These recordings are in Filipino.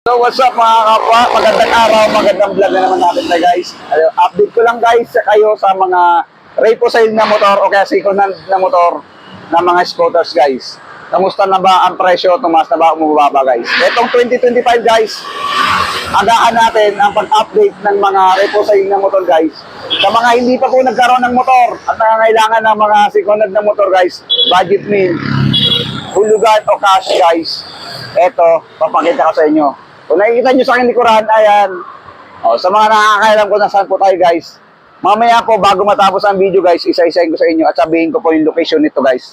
So what's up mga kapwa, magandang araw, magandang vlog na naman natin na guys. Update ko lang guys kayo sa mga repo sale na motor o kaya second hand na motor na mga scooters guys. Kamusta na ba ang presyo, tumaas na ba o bumababa guys? Itong 2025 guys, agaan natin ang pag-update ng mga repo sale na motor guys. Sa mga hindi pa po nagkaroon ng motor at nangangailangan ng mga second hand na motor guys, budget meal, hulugan o cash guys, eto, papakita ko sa inyo. Kung nakikita nyo sa aking likuran, ayan. O, sa mga nakakailam ko na saan po tayo guys. Mamaya po, bago matapos ang video guys, isa-isahin ko sa inyo at sabihin ko po yung location nito guys.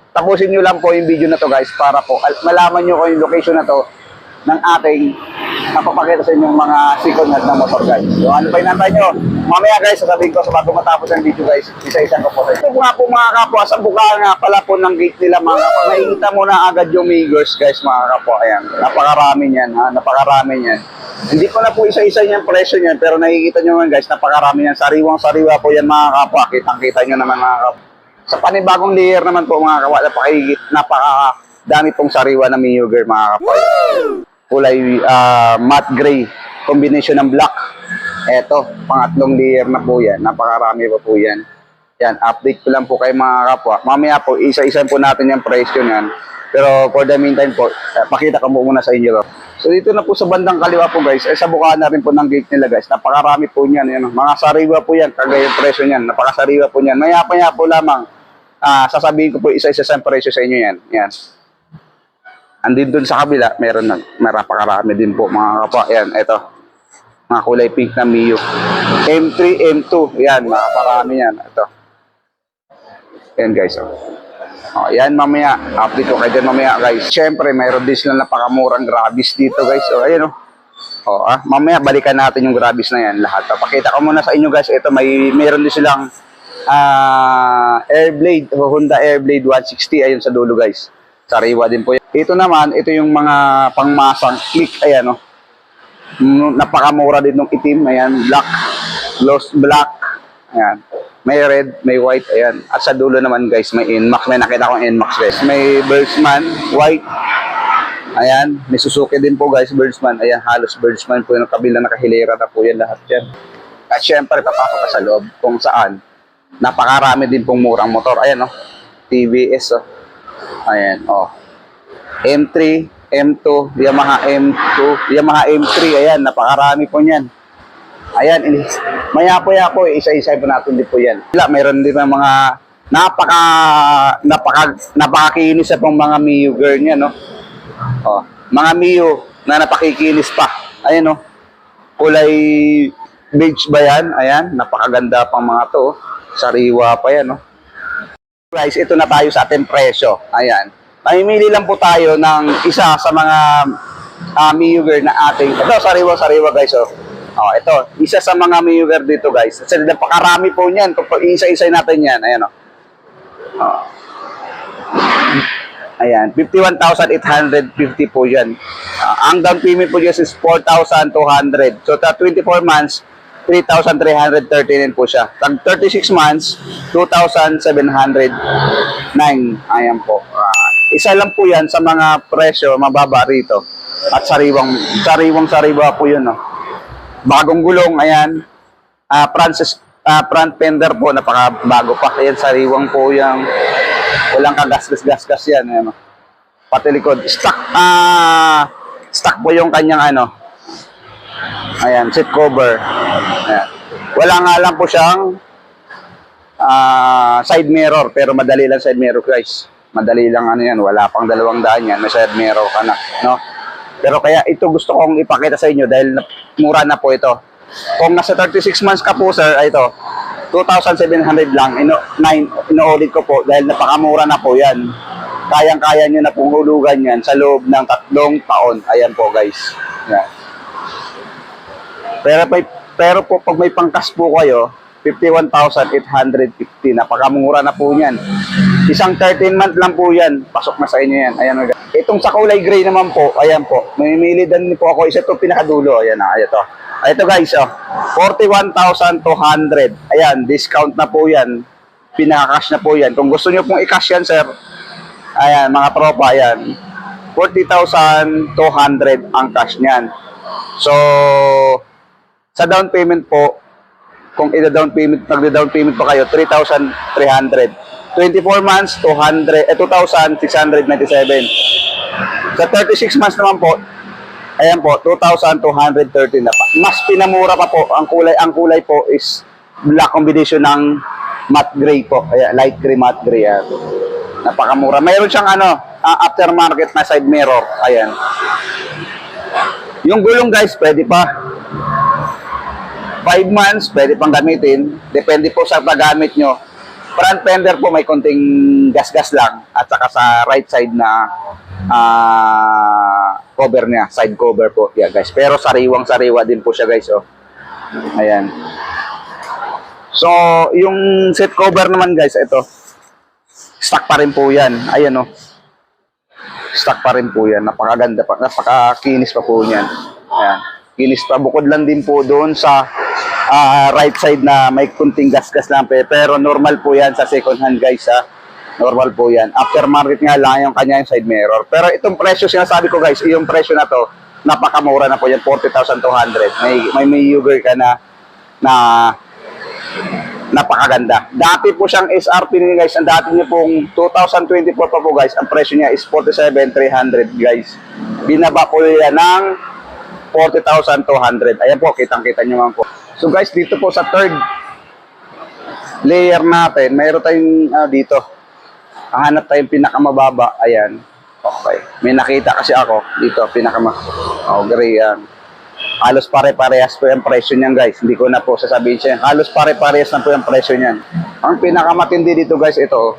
Tapusin nyo lang po yung video na to guys para po malaman nyo ko yung location na to ng ating napapakita sa inyong mga second hand na motor guys. So ano pa inantay nyo? Mamaya guys, sasabihin ko sa bago matapos ang video guys, isa-isahin ko po sa inyo. Ito nga po mga kapwa, sa buka nga pala po ng gate nila mga kapwa. Nakikita mo na agad yung Migos guys mga kapwa. Ayan, napakarami niyan ha, napakarami niyan. Hindi ko na po isa-isa niyan presyo niyan, pero nakikita nyo nga guys, napakarami niyan. Sariwang-sariwa po yan mga kapwa. Kitang-kita nyo naman mga kapwa. Sa panibagong layer naman po mga kapwa, napakadami pong sariwa na Miyuger mga kapwa. Kulay matte gray, combination ng black. Eto, pangatlong layer na po yan. Napakarami pa po yan. Yan, update ko lang po kay mga kapwa. Mamaya po, isa-isa po natin yung presyo yan. Pero for the meantime po, pakita ko muna sa inyo. So dito na po sa bandang kaliwa po guys, sa bukaan na rin po ng gate nila guys. Napakarami po niyan. Yan, mga sariwa po yan, kagaya yung presyo niyan. Napakasariwa po niyan. Maya-maya po lamang, sasabihin ko po isa-isa sa presyo sa inyo yan. Yan. Andin dun sa kabila, meron na, napakarami din po mga kapwa. Yan, eto. Mga kulay pink na Mio. M3, M2. Yan, napakarami yan. Ito. Yan guys. Oh, yan mamaya. Update ko kayo dyan mamaya guys. Siyempre, mayroon din silang napakamurang grabis dito guys. So, ayan o. Mamaya balikan natin yung grabis na yan lahat. Pakita ko muna sa inyo guys. Ito, mayroon din silang Airblade, Honda Airblade 160. Ayun sa dulo guys. Sariwa din po yan. Ito naman, ito yung mga pangmasang click. Ayan o. Napakamura din ng itim. Ayan, black, gloss black. Ayan. May red, may white. Ayan. At sa dulo naman guys, may Nmax. May nakita kong Nmax guys. May Birdsman, white. Ayan. May Suzuki din po guys, Birdsman. Ayan, halos Birdsman po yung kabila nakahilera na po yan lahat yan. At syempre, papasok ka sa loob kung saan. Napakarami din pong murang motor. Ayan o. TVS o. Ayan o. M3, M2, Yamaha M2, Yamaha M3, ayan, napakarami po niyan. Ayan, maya po, isa-isa po natin din po yan. Mayroon din mga napakakinis na pong mga Mio girl niya, no? Oh, mga Mio na napakikinis pa. Ayan, no? Kulay beige ba yan? Ayan, napakaganda pang mga to. Sariwa pa yan, no? Guys, ito na tayo sa ating presyo. Ayan. Mamimili lang po tayo ng isa sa mga Miyuger na ating. Ito, sariwa-sariwa guys. Ito, isa sa mga Miyuger dito guys. Kasi napakarami po niyan. Isa-isa natin yan. Ayan o. Ayan, 51,850 po yan. Ang down payment po dyan is 4,200. So, 24 months, 3,339 po siya. Tag 36 months, 2,709. Ayan po. Isa lang po yan sa mga presyo mababa rito. At sariwa po yun. No? Bagong gulong, ayan. Front fender po, napakabago pa. Ayan, sariwang po yung walang kagasgas-gasgas yan. Ayan, no? Pati likod. Stock po yung kanyang ano. Ayan, seat cover. Ayan. Wala nga lang po siyang side mirror, pero madali lang side mirror guys. Madali lang ano yan, wala pang 200 yan, may side mirror ka na, no? Pero kaya ito gusto kong ipakita sa inyo dahil mura na po ito. Kung nasa 36 months ka po sir, ito, 2,700 lang, ino-audit ko po dahil napakamura na po yan. Kayang-kaya nyo na pong hulugan yan sa loob ng 3 taon. Ayan po guys. Yan. Pero po pag may pangkas po kayo, 51,850. Napakamura na po yan. Isang 13 month lang po yan. Pasok na sa inyo yan. Ayan. Itong sa kulay gray naman po, ayan po. Mamimili din po ako. Isa ito pinakadulo. Ayan na. Ito. Ito guys, 41,200. Ayan, discount na po yan. Pinaka-cash na po yan. Kung gusto nyo pong i-cash yan, sir, ayan, mga tropa, ayan. 40,200 ang cash niyan. So, sa down payment po, kung ida-down payment, nagda-down payment pa kayo, 3,300. 24 months, 2,697. Sa 36 months naman po, ayan po, 2,230 na pa. Mas pinamura pa po. Ang kulay po is black combination ng matte gray po. Kaya light gray, matte gray. Yan. Napakamura. Mayroon siyang aftermarket na side mirror. Ayan. Yung gulong guys, pwede pa. 5 months, pwede pang gamitin. Depende po sa paggamit nyo. Front fender po may konting gas-gas lang. At saka sa right side na cover niya, side cover po. Yeah, guys. Pero sariwang-sariwa din po siya, guys. Oh. Ayan. So, yung seat cover naman, guys, ito. Stock pa rin po yan. Ayan, oh. Stock pa rin po yan. Napakaganda pa. Napakakinis pa po yan. Ayan. Kinis pa. Bukod lang din po doon sa right side na may kunting gas-gas lang. Pero normal po yan sa second hand, guys, ha. Normal po yan. Aftermarket nga lang yung kanya yung side mirror. Pero itong presyo, sinasabi ko guys, yung presyo na to, napakamura na po yan, 40,200. May Yuger ka na napakaganda. Dati po siyang SRP niya guys, ang dati niya pong 2024 pa po guys, ang presyo niya is 47,300 guys. Binaba po yan ng 40,200. Ayan po, kitang-kita nyo nga po. So guys, dito po sa third layer natin, mayroon tayong dito. Hanap tayong pinakamababa. Ayan. Okay. May nakita kasi ako dito, gray yan. Halos pare-parehas po yung presyo niyan guys. Hindi ko na po sasabihin siya. Halos pare-parehas na po yung presyo niyan. Ang pinakamatindi dito guys, ito.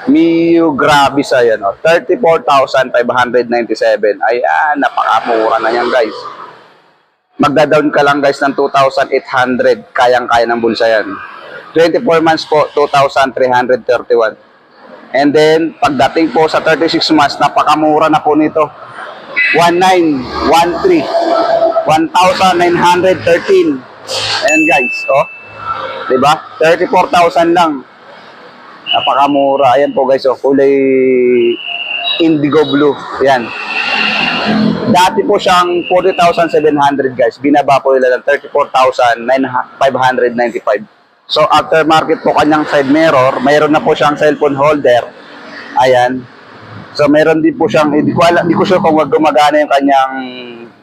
Mio Gravis, ayan. 34,597. Ayan, napakamura na yan guys. Magda-down ka lang guys ng 2,800. Kayang-kaya ng bulsa yan. 24 months po, 2,331. And then, pagdating po sa 36 months, napakamura na po nito. 1,913. 1,913. Ayan guys, oh. Diba? 34,000 lang. Napakamura. Ayan po guys, oh. Kulay indigo blue. Ayan. Dati po siyang 40,700 guys. Binaba po nila ng 34,595. So, aftermarket po kanyang side mirror. Mayroon na po siyang cellphone holder. Ayan. So, mayroon din po siyang, hindi ko sure kung gumagana yung kanyang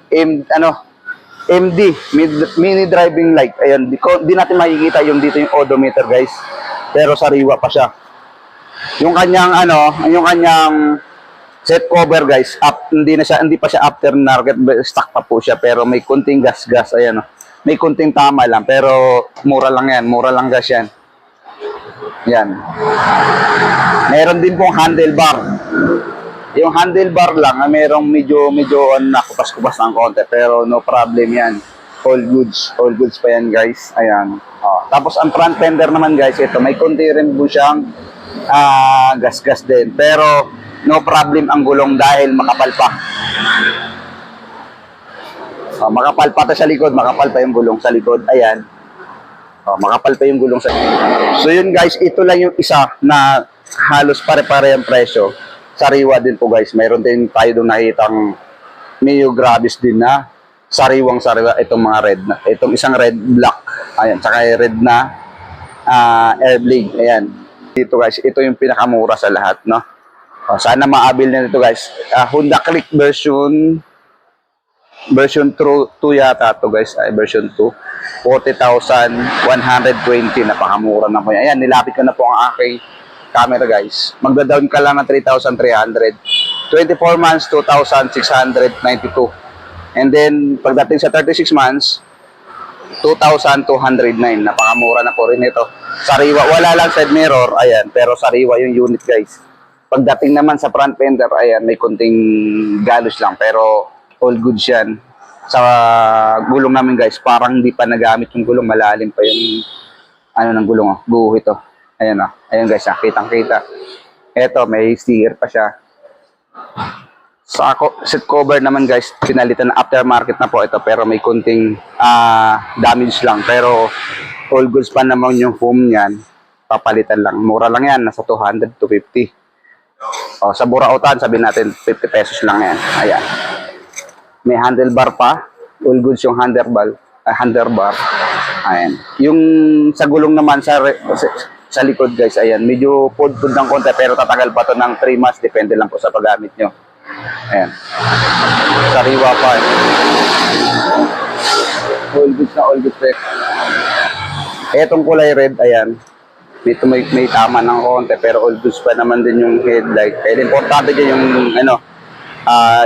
MD, mini driving light. Ayan. Di natin makikita yung dito yung odometer, guys. Pero sariwa pa siya. Yung kanyang, set cover, guys. Hindi pa siya aftermarket. Stock pa po siya. Pero may kunting gas-gas. Ayan, may kunting tama lang, pero mura lang yan. Mura lang gas yan. Yan. Meron din pong handlebar. Yung handlebar lang, merong medyo nakupas-kupas ng konti, pero no problem yan. All goods. All goods pa yan, guys. Ayan. Tapos, ang front fender naman, guys, ito, may kunti rin po siyang gas-gas din. Pero, no problem ang gulong dahil makapal pa. Makapal pa sa likod, makapal pa yung gulong sa likod. Ayan. Makapal pa yung gulong sa likod. So yun guys, ito lang yung isa na halos pare-pare ang presyo. Sariwa din po guys. Mayroon din tayo doon nakitang Mio Gravis din na sariwang-sariwa itong mga red na. Itong isang red black. Ayan, tsaka red na Airblade. Ayan. Dito guys, ito yung pinakamura sa lahat, no? Sana maabil na dito guys. Honda Click version 2 yata to guys, version 2. 40,120, napakamura na po yan. Ayan, nilapit ko na po ang aking camera guys. Magda-down ka lang ng 3,300. 24 months, 2,692. And then, pagdating sa 36 months, 2,209. Napakamura na po rin ito. Sariwa, wala lang side mirror, ayan, pero sariwa yung unit guys. Pagdating naman sa front fender, ayan, may kunting galos lang, pero all goods yan. Sa gulong namin guys, parang hindi pa nagamit yung gulong, malalim pa yung ng gulong, guhit ito. Ayan ayan guys, kitang-kita. Eto, may sticker pa siya. Sa seat cover naman guys, pinalitan na aftermarket na po ito, pero may kunting damage lang. Pero all goods pa naman yung foam niyan, papalitan lang. Mura lang yan, nasa 200 to 50. O, sa Burautan, sabihin natin 50 pesos lang yan. Ayan. May handlebar pa. All goods yung handlebar. Ayan. Yung sa gulong naman sa likod guys, ayan. Medyo food ng konti pero tatagal pa to ng 3 months. Depende lang po sa paggamit nyo. Ayan. Sariwa pa. All goods na all goods. Etong kulay red, ayan. May tama ng konti pero all goods pa naman din yung headlight. Kaya importante dyan yung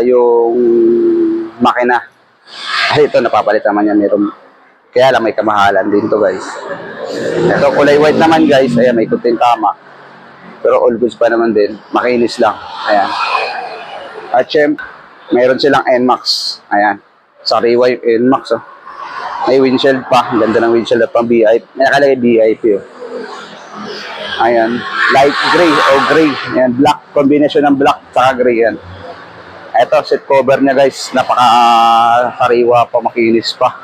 yung makina. Kasi ito napapalit naman yan meron. Kaya lang may kamahalan din to guys. Ito kulay white naman guys, ayan may kunting tama. Pero all goods pa naman din, makinis lang. Ayan. At syempre, mayroon silang NMAX. Ayan. Sariwa yung NMAX oh. May windshield pa, ganda ng windshield at pang VIP. May nakalagay VIP oh. Ayan, light gray o gray. Ayan, black, combination ng black saka gray yan. Ito, seat cover niya guys, napaka-sariwa pa, makinis pa.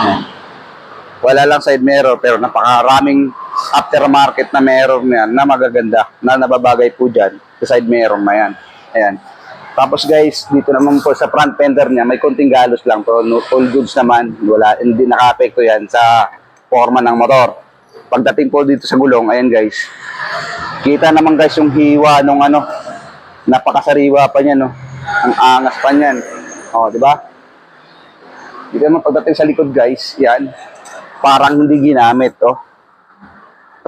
Ayan. Wala lang side mirror, pero napakaraming aftermarket na mirror niyan na magaganda, na nababagay po dyan sa side mirror na yan. Ayan. Tapos guys, dito naman po sa front fender niya, may konting galos lang, pero no, all goods naman, wala, hindi naka-apekto yan sa forma ng motor. Pagdating po dito sa gulong, ayan guys. Kita naman guys yung hiwa nung napakasariwa pa niya no. Ang angas pa niyan. Oh, di ba? Dito naman pagdating sa likod guys, yan. Parang hindi ginamit oh.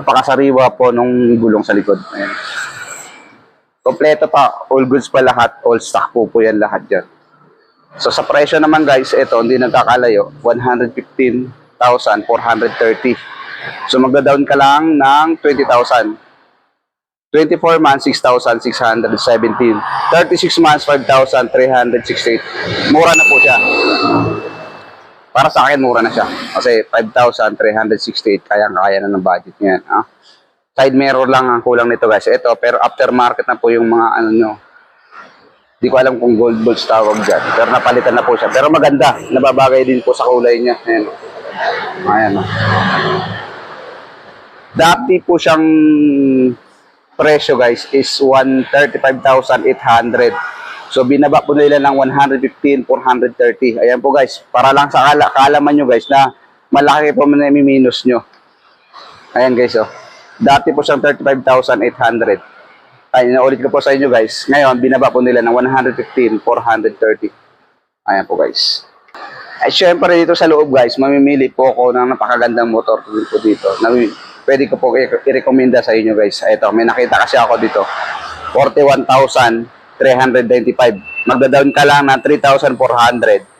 Napakasariwa po nung gulong sa likod. Ayan. Kompleto pa, all goods pa lahat, all stock po yan lahat diyan. So sa presyo naman guys, ito hindi nagkakalayo, 115,430. So magda-down ka lang ng 20,000. 24 months, 6,617. 36 months, 5,368. Mura na po siya. Para sa akin, mura na siya. Kasi 5,368, kayang-kaya na ng budget niyan. Side mirror lang ang kulang nito guys. Ito, pero aftermarket na po yung mga ano nyo. Hindi ko alam kung gold balls tawag dyan. Pero napalitan na po siya. Pero maganda. Nababagay din po sa kulay niya. Ayan. Ayan. Dati po siyang presyo guys is 135,800. So binaba po nila ng 115,430. Ayan po guys. Para lang sa kaalaman nyo guys na malaki po na minus nyo. Ayan guys oh. Dati po siyang 35,800. Ay, naulit ko po sa inyo guys. Ngayon, binaba po nila ng 115,430. Ayan po guys. Ay, syempre dito sa loob guys, mamimili po ako ng napakagandang motor po dito. Pwede ko po i-recommenda sa inyo guys. Ito, may nakita kasi ako dito. 41,395. Magda-down ka lang ng 3,400.